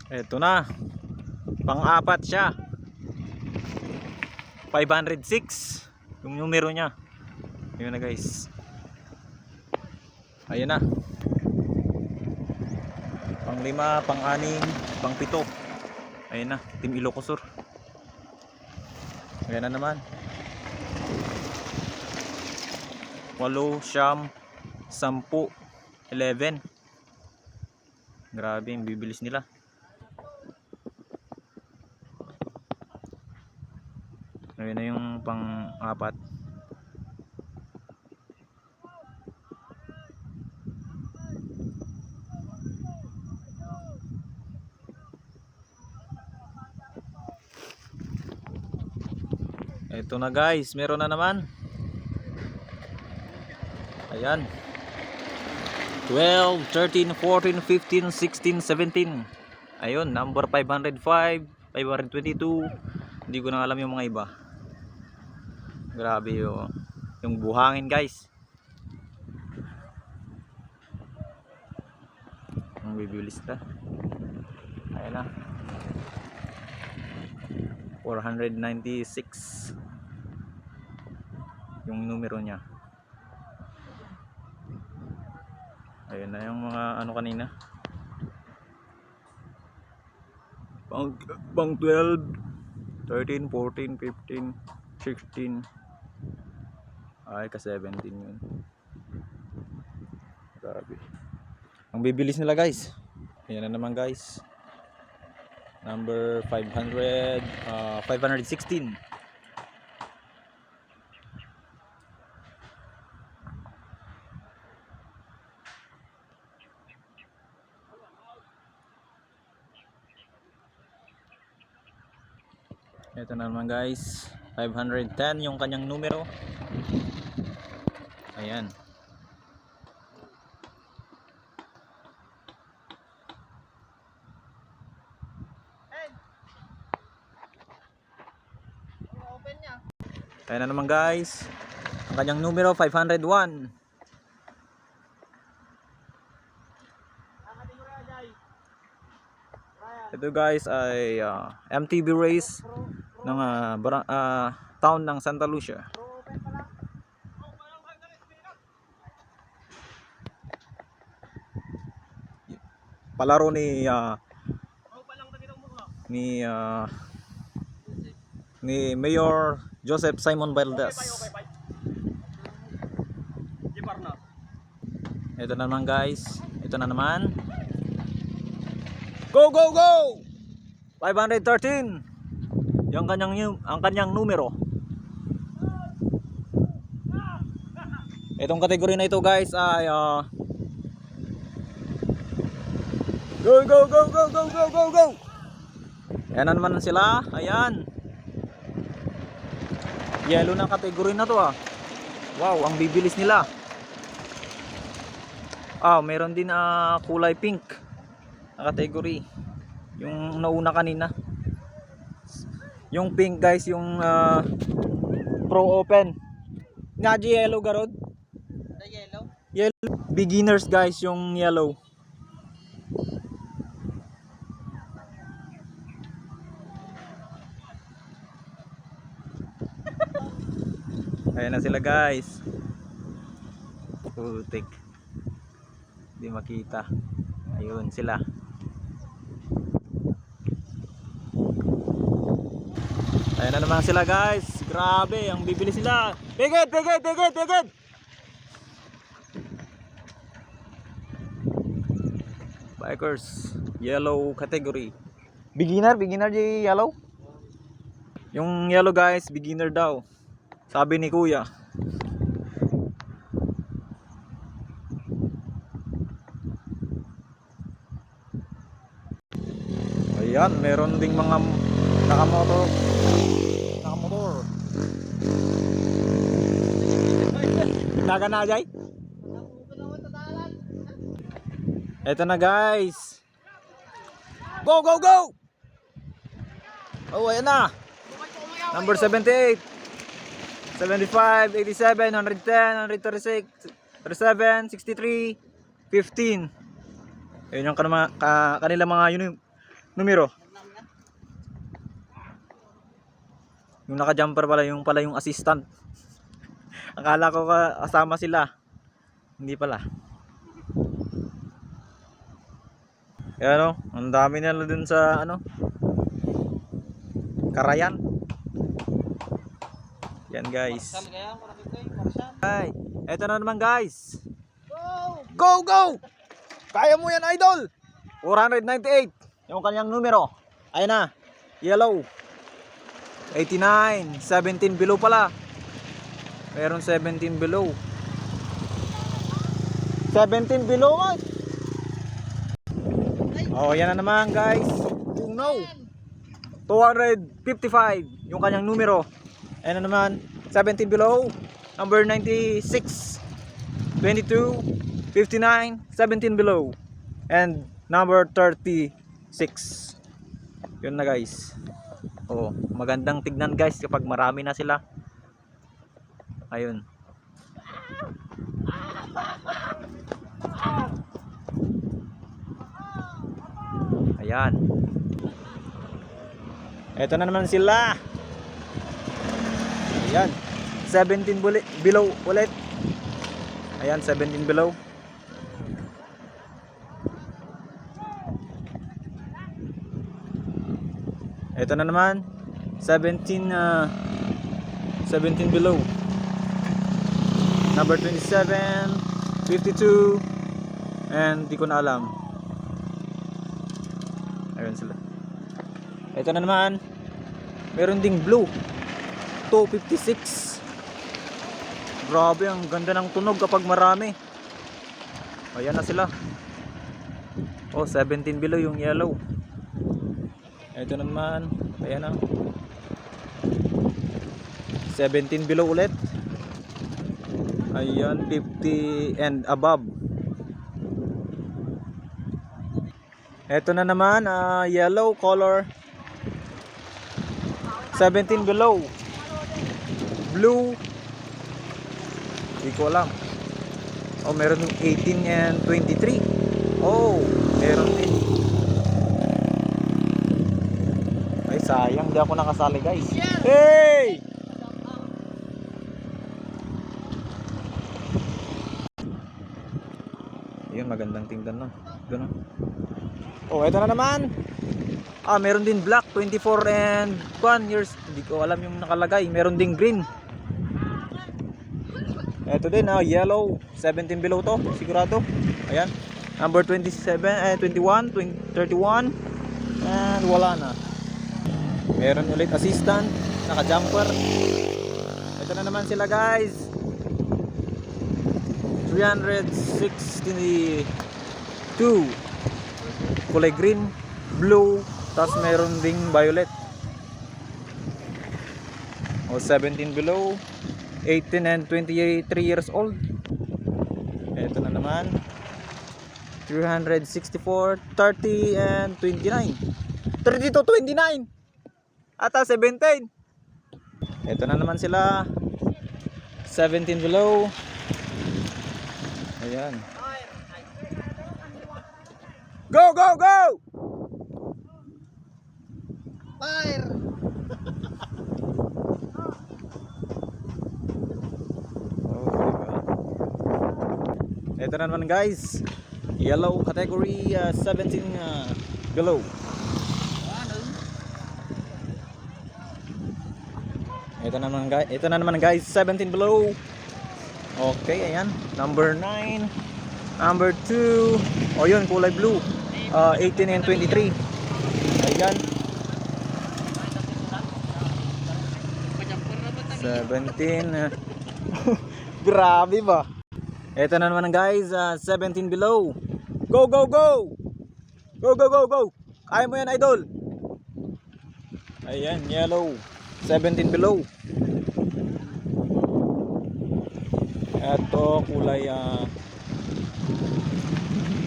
Eto na, pang-apat siya. 506 yung numero niya. Yun na guys. Ayun na. Pang-5, pang-6, pang-7. Ayun na, Team Ilocos Sur. Ayan na naman. 8, 9, 10, 11. Grabe yung bibilis nila. Ayun na yung pang-apat. Ito na guys, meron na naman. Ayan. 12, 13, 14, 15, 16, 17. Ayun, number 505, 522. Hindi ko na alam yung mga iba. Grabe yung buhangin guys. Ang bibilis na. Ayan na. 496 yung numero niya. Ayun na yung mga ano kanina. Pang 12, 13, 14, 15, 16. Ay, ka 17 yun. Grabe. Ang bibilis nila guys. Ayan na naman guys. Number 500, 516. Ito na naman guys, 510 yung kanyang numero. Ayan. Ayan na naman guys, ang kanyang numero 501. Ito guys ay MTB race ng town ng Santa Lucia. Palaro ni Mayor Joseph Simon Valdez. Ito na naman guys, ito na naman. Go go go! 513. Yung ang kanyang numero. Itong kategory na ito guys ay go go go go go go go go. Ayan na naman sila. Ayan. Yellow na kategory na to ah. Wow, ang bibilis nila. Meron din kulay pink na kategory. Yung nauna kanina. Yung pink guys, yung Pro Open. Nga yellow garod. The yellow? Yellow. Beginners guys, yung yellow. Ayan na sila guys. Putik. Hindi makita. Ayun sila. Ayan na naman sila guys. Grabe, ang bibilis sila. Pigit, pigit, pigit, pigit. Bikers, yellow category. Beginner di yellow. Yung yellow guys, beginner daw. Sabi ni Kuya. Ayan, meron ding mga nakamotor. Naga na Jay? Eto na guys. Go go go. Oh, ayan na. Number 78. 75, 87, 110, 136, 37, 63, 15. Ayun yung kanilang mga numero. Yung naka-jumper pala yung assistant. Akala ko kasama sila. Hindi pala. Kaya ano, ang dami nila dun sa ano, Karayan. Yan guys. Ay, eto na naman guys. Go! Go! Kaya mo yan, idol! 498 yung kanyang numero. Ayan na, yellow. 89, 17 below pala. Meron 17 below. 17 below man. Oh, yan na naman guys. Uno. 255 yung kanyang numero. Ayan na naman, 17 below. Number 96, 22, 59, 17 below. And number 36. Yun na guys. Oh, magandang tignan guys kapag marami na sila. Ayun. Ayan. Ito na naman sila. Ayan. 17 below ulit. Ayan, 17 below. Ito na naman 17 below. Number 27, 52, and di ko na alam. Ayun sila. Ito na naman, meron ding blue, 256. Grabe, ang ganda ng tunog kapag marami. Ayan na sila. Oh, 17 below yung yellow. Ito naman, ayan na, 17 below ulit. Ayan, 50 and above. Ito na naman, yellow color, 17 below. Blue, hindi ko alam. Oh, meron yung 18 and 23. Oh, meron din. Ay, sayang, di ako nakasali guys. Hey! Yun, magandang tingnan no. Doon no. Oh, ito na naman. Meron din black, 24 and 1 years. Hindi ko alam yung nakalagay. Meron din green. Ito din, yellow, 17 below to, sigurado. Ayan. Number 27, 21, 31, and wala na. Meron ulit assistant, naka-jumper. Ito na naman sila guys. 362. Kulay green, blue, tapos meron ding violet. O 17 below, 18 and 23 years old. Ito na naman, 364, 30 and 29. 30 to 29 ata 17. Ito na naman sila, 17 below. Ayan. Go, go, go! Fire! Ito na naman guys, yellow category, 17 below. Ito na naman guys, 17 below. Okay, ayan, number 9, number 2. O yun, kulay blue, 18 and 23. Ayan, 17. Grabe ba? Ito na naman guys, 17 below. Go, go, go! Go, go, go, go! Kaya mo yan, idol. Ayan, yellow, 17 below. Ito, kulay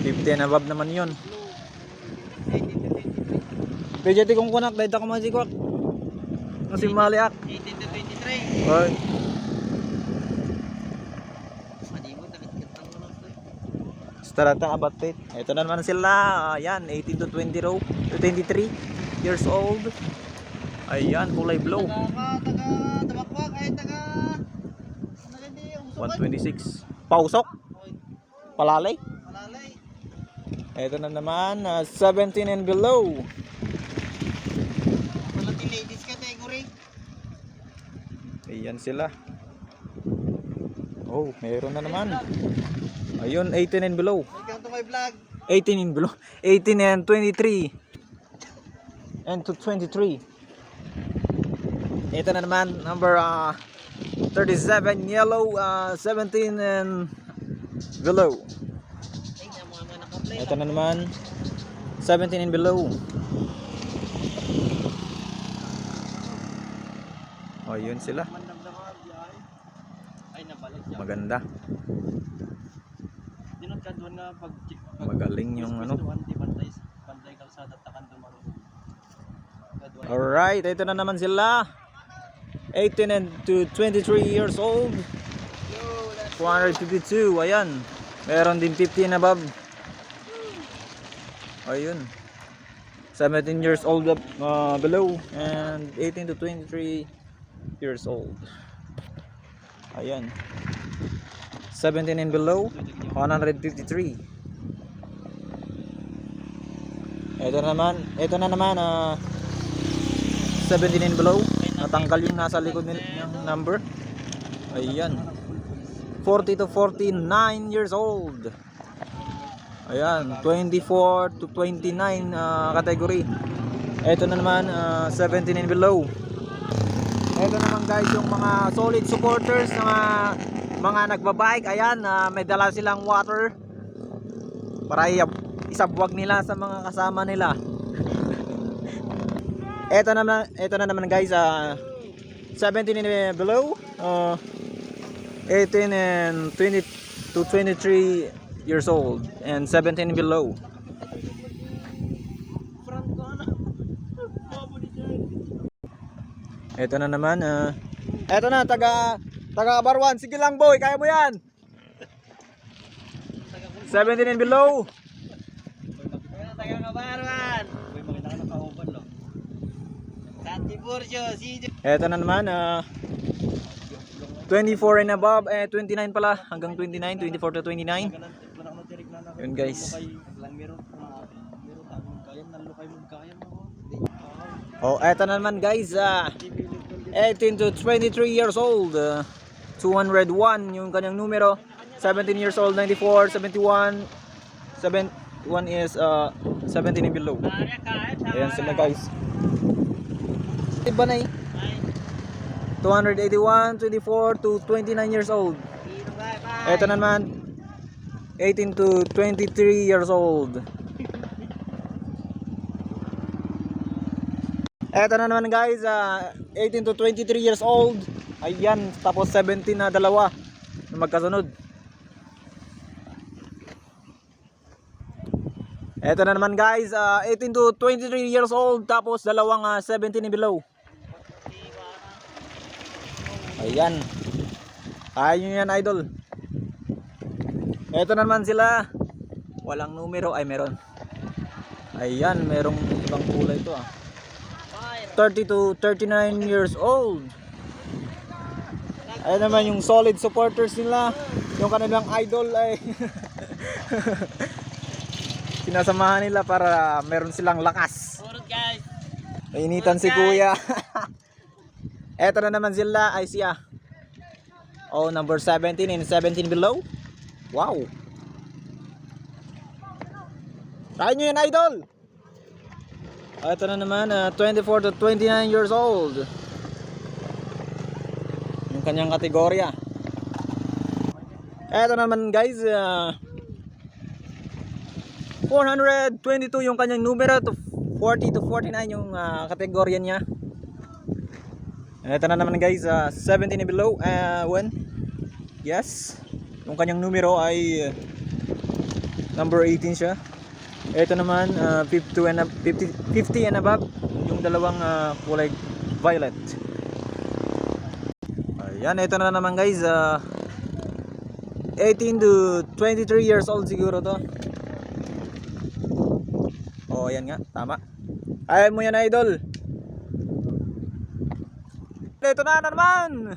50 and above naman yun. PJT kong kunak, dahil ako masikot. Kasi maliak. 18 to 23. Oy. Starata about it. Ito na naman sila. Ayan, 18 to 20 row, to 23 years old. Ayan, kulay blue. Tabakwag ay taga 126. Pausok. Palalay. Malalay. Ito na naman, 17 and below. Malati ladies category. Ayan sila. Oh, meron na naman. Ayun, 18 and below. Welcome to my vlog. 18 and below. 18 and 23. And to 23. Ito na naman, number 37 yellow, 17 and below. Ay, mga naka-play. Ito na naman, 17 and below. Oh, yun sila. Ay, nabalik siya. Maganda. Dinot ka doon nga pag Magaling yung ano. Pantay kalsada takan dumaro. Alright, ito na naman sila. 18 and to 23 years old. 252, ayan. Meron din 50 and above. Ayun. 17 years old below and 18 to 23 years old. Ayan. 17 and below, 153. Ito na naman 17 and below. Natanggal yung nasa likod ng number. Ayan. 40 to 49 years old. Ayan, 24 to 29 category. Ito na naman 17 and below. Ito naman guys yung mga solid supporters ng mga nagbabike. Ayan, may dala silang water para isabwag nila sa mga kasama nila. Ito na naman guys, 17 and below, 18 and 20 to 23 years old and 17 and below. Ito na naman, ito na taga Barwan. Sige lang boy, kaya mo yan. 17 and below. Taga Kabarwan. Uy, makita ka naka-open lo. Santi Burjo, si Ito na naman, 24 and above, 29 pala, hanggang 29, 24 to 29. Yun guys. Oh, eto na naman guys, 18 to 23 years old, 201 yung kanyang numero, 17 years old, 94, 71, 71 is 17 and below. Ayan sila guys. Iba na eh. 281, 24 to 29 years old. Ito na naman, 18 to 23 years old. Ito na naman guys, 18 to 23 years old. Ayan, tapos 17 na dalawa na magkasunod. Ito na naman guys, 18 to 23 years old, tapos dalawang 17 and below. Ayan. Kaya nyo yan idol. Ito na naman sila. Walang numero, ay meron. Ayan, merong ibang kulay ito 30 to 39 years old. Ayan naman yung solid supporters nila. Yung kanilang idol ay sinasamahan nila para meron silang lakas. guys. Nainitan si kuya. Eto na naman sila ay siya. Oh, number 17 and 17 below. Wow. Kaya nyo yan idol. Ito na naman 24 to 29 years old. Yung kanyang kategorya. Ito naman guys, 422 yung kanyang numero, to 40 to 49 yung kategorya niya. Ito na naman guys, 17 and below, yes, yung kanyang numero ay number 18 siya. Ito naman 50 and above, yung dalawang kulay violet. Ayan, ito na naman guys, 18 to 23 years old siguro to. Oh, ayan nga, tama. Ayaw mo yan, idol. Ito na naman.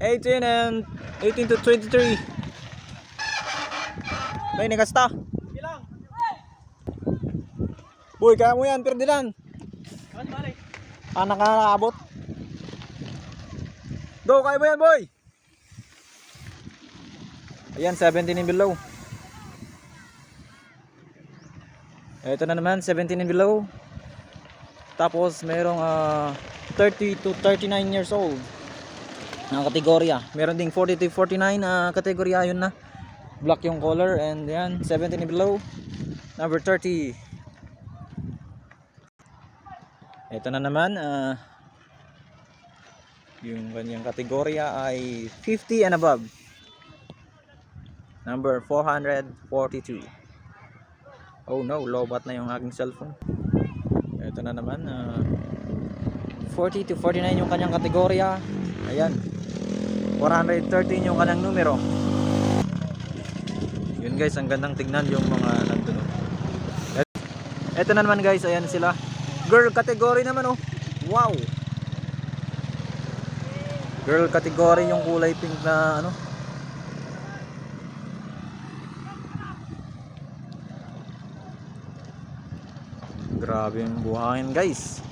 18 to 23. May nagasta. Ilang? Boy, kaya mo yan, Ferdinand. Bakit balik? Anak na nakaabot. Go, kaya mo yan, boy. Ayan, 17 and below. Ito na naman, 17 and below. Tapos merong 30 to 39 years old na kategorya. Meron ding 40 to 49 na kategorya, yun na. Black yung color, and yan, 17 and below. Number 30. Ito na naman, yung kanyang kategorya ay 50 and above. Number 442. Oh no, lobat na yung aking cellphone. Ito na naman, 40 to 49 yung kanyang kategorya. Ayan, 413 yung kanyang numero. Yun guys, ang gandang tignan yung mga nandun. Ito na naman guys, ayan sila. Girl category naman, oh. Wow. Girl category yung kulay pink na ano. Grabe yung buhangin guys.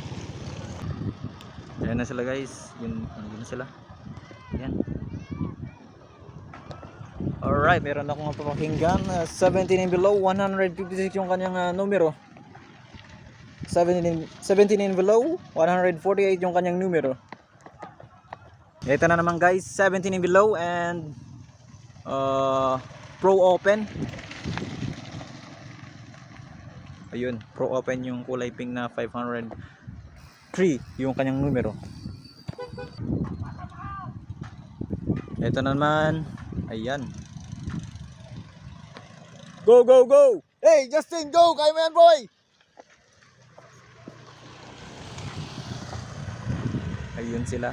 Ayan na sila guys. Yun na sila. Ayan. Alright, meron akong papakinggan. 17 and below, 156 yung kanyang numero. 17 and below, 148 yung kanyang numero. Ito na naman guys, 17 and below and Pro Open. Ayun, Pro Open yung kulay pink na 503 yung kanyang numero. Ito na naman, ayan. Go, go, go! Hey, Justin, go! Kaya mo yan, boy! Ayun sila,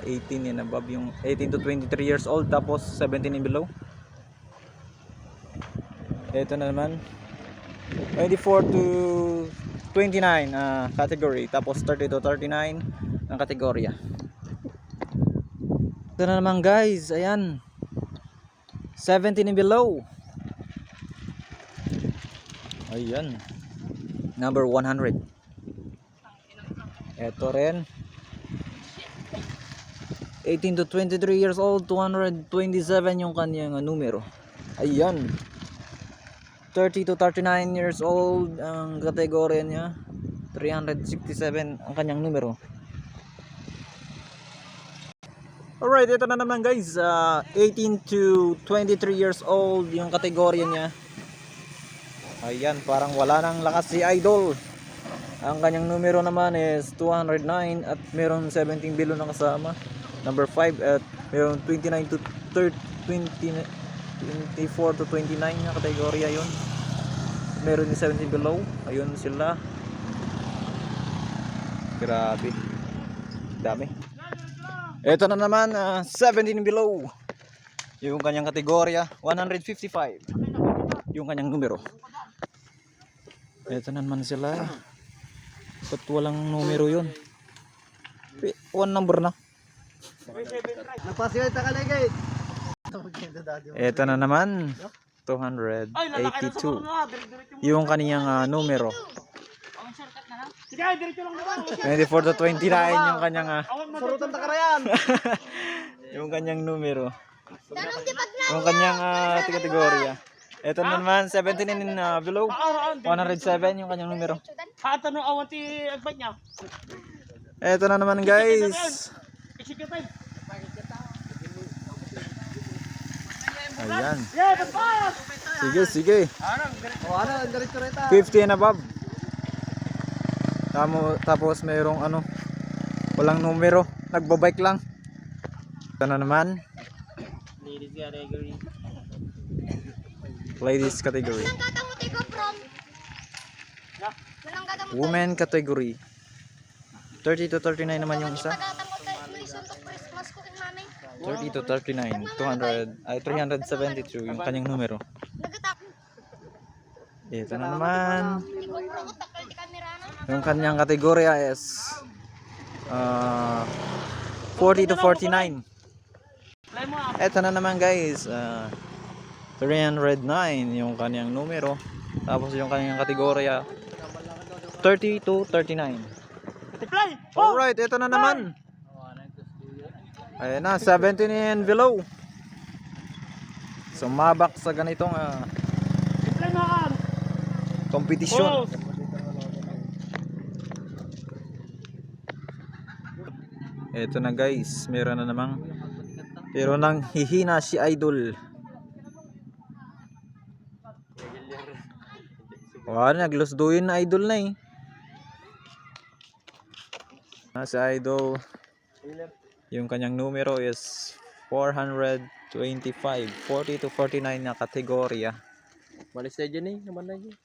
18 and above, yung 18 to 23 years old, tapos 17 and below. Ito na naman, 24 to 29 category, tapos 30 to 39 ang kategorya. Ito na naman guys, ayan, 17 and below. Ayan, number 100. Ito rin, 18 to 23 years old, 227 yung kanyang numero. Ayan, 30 to 39 years old ang kategorya niya, 367 ang kanyang numero. Alright, ito na naman guys, 18 to 23 years old yung kategorya niya. Ayan, parang wala nang lakas si Idol. Ang kanyang numero naman is 209 at meron 17 below na kasama. Number 5 at meron 29 to 24 to 29 na kategorya yun. Meron yung 17 below. Ayun sila. Grabe. Dami. Ito na naman, 17 below. Yung kanyang kategorya, 155. Yung kanyang numero. Ito na naman sila. Ba't walang numero yun? One number na. Nagpasigat ka lang guys. Ito na naman, 282. Yung kaniyang numero. 24 to 29 yung kanyang Surutan ta karayan. yung kanyang numero. Yung kanyang kategorya. Ito na naman, 17 and below, 107 yung kanyang numero. Hata no awan ti agbat niya. Ito na naman guys. Ayan. Sige, sige. 50 and above. Tapos mayroong walang numero, nagbabike lang. Ito na naman, ladies category. Women category, 30 to 39 naman yung isa. 30 to 39, 372 yung kanyang numero. Ito na naman. Yung kanyang kategorya is 40 to 49. Play mo ah. Ito na naman guys, 309 yung kanyang numero. Tapos yung kanyang kategorya 30 to 39. Play! Oh! Alright, ito na naman. Ayan na, 17 and below. Sumabak sa ganitong Play mo ah. kompetisyon. Ito na guys, meron na namang pero nang hihina si Idol. Wala, naglusduin na Idol na eh. Nasa Idol, yung kanyang numero is 425, 40 to 49 na kategorya. Malis na dyan eh. Naman na dyan.